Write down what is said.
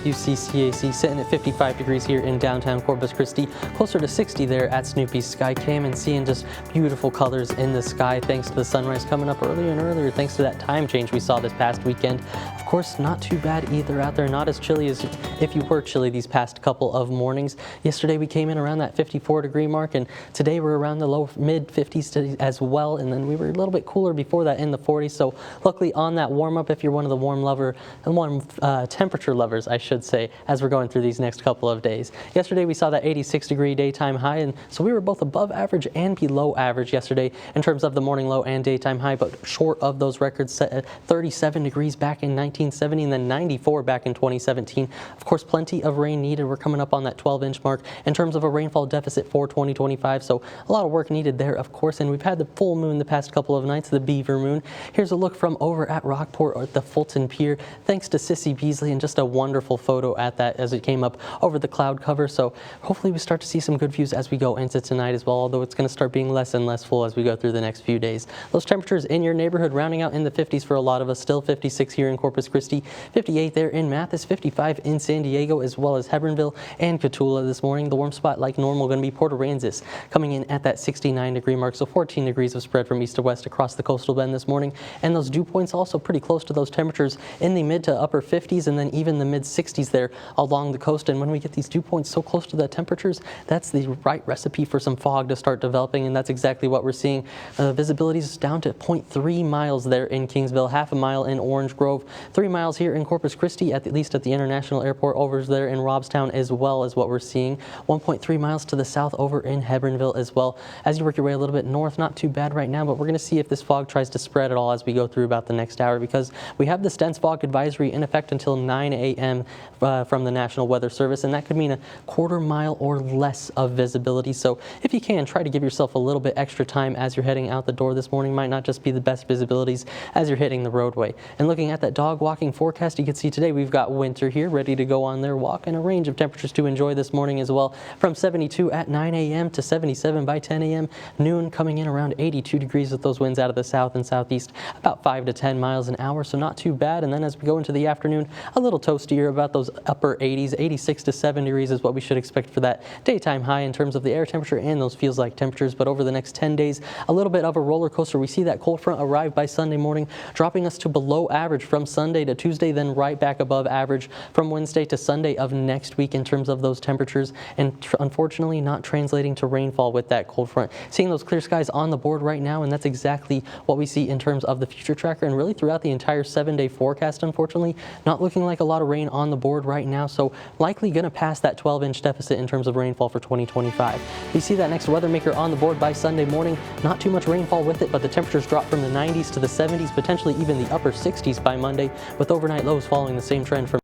WCCAC, sitting at 55 degrees here in downtown Corpus Christi, closer to 60 there at Snoopy's Skycam, and seeing just beautiful colors in the sky thanks to the sunrise coming up earlier and earlier thanks to that time change we saw this past weekend. Of course, not too bad either out there, not as chilly as if you were chilly these past couple of mornings. Yesterday we came in around that 54 degree mark, and today we're around the low mid 50s as well, and then we were a little bit cooler before that in the 40s. So luckily on that warm up, if you're one of the warm temperature lovers, I should say, as we're going through these next couple of days. Yesterday we saw that 86 degree daytime high, and so we were both above average and below average yesterday in terms of the morning low and daytime high, but short of those records set at 37 degrees back in 1970 and then 94 back in 2017. Of course, plenty of rain needed. We're coming up on that 12-inch mark in terms of a rainfall deficit for 2025, so a lot of work needed there, of course, and we've had the full moon the past couple of nights, the beaver moon. Here's a look from over at Rockport at the Fulton Pier, thanks to Sissy Beasley, and just a wonderful photo at that as it came up over the cloud cover. So hopefully we start to see some good views as we go into tonight as well, although it's going to start being less and less full as we go through the next few days. Those temperatures in your neighborhood rounding out in the 50s for a lot of us, still 56 here in Corpus Christi, 58 there in Mathis, 55 in San Diego, as well as Hebbronville and Cotulla this morning. The warm spot like normal going to be Port Aransas, coming in at that 69 degree mark, so 14 degrees of spread from east to west across the coastal bend this morning, and those dew points also pretty close to those temperatures in the mid to upper 50s and then even the mid 60s there along the coast. And when we get these dew points so close to the temperatures, that's the right recipe for some fog to start developing, and that's exactly what we're seeing. Visibility is down to 0.3 miles there in Kingsville, half a mile in Orange Grove, 3 miles here in Corpus Christi, at least at the International Airport, over there in Robstown as well as what we're seeing, 1.3 miles to the south over in Hebbronville as well. As you work your way a little bit north, not too bad right now, but we're going to see if this fog tries to spread at all as we go through about the next hour, because we have this dense fog advisory in effect until 9 a.m. From the National Weather Service, and that could mean a quarter mile or less of visibility. So if you can, try to give yourself a little bit extra time as you're heading out the door this morning. Might not just be the best visibilities as you're hitting the roadway. And looking at that dog walking forecast, you can see today we've got winter here ready to go on their walk, and a range of temperatures to enjoy this morning as well, from 72 at 9 a.m. to 77 by 10 a.m. Noon coming in around 82 degrees with those winds out of the south and southeast, about 5 to 10 miles an hour, so not too bad. And then as we go into the afternoon, a little toastier, about those upper 80s, 86 to 7 degrees is what we should expect for that daytime high in terms of the air temperature and those feels like temperatures. But over the next 10 days, a little bit of a roller coaster. We see that cold front arrive by Sunday morning, dropping us to below average from Sunday to Tuesday, then right back above average from Wednesday to Sunday of next week in terms of those temperatures, and unfortunately not translating to rainfall with that cold front. Seeing those clear skies on the board right now, and that's exactly what we see in terms of the future tracker and really throughout the entire 7-day forecast. Unfortunately, not looking like a lot of rain on the board right now, so likely going to pass that 12-inch deficit in terms of rainfall for 2025. We see that next weather maker on the board by Sunday morning. Not too much rainfall with it, but the temperatures drop from the 90s to the 70s, potentially even the upper 60s by Monday, with overnight lows following the same trend from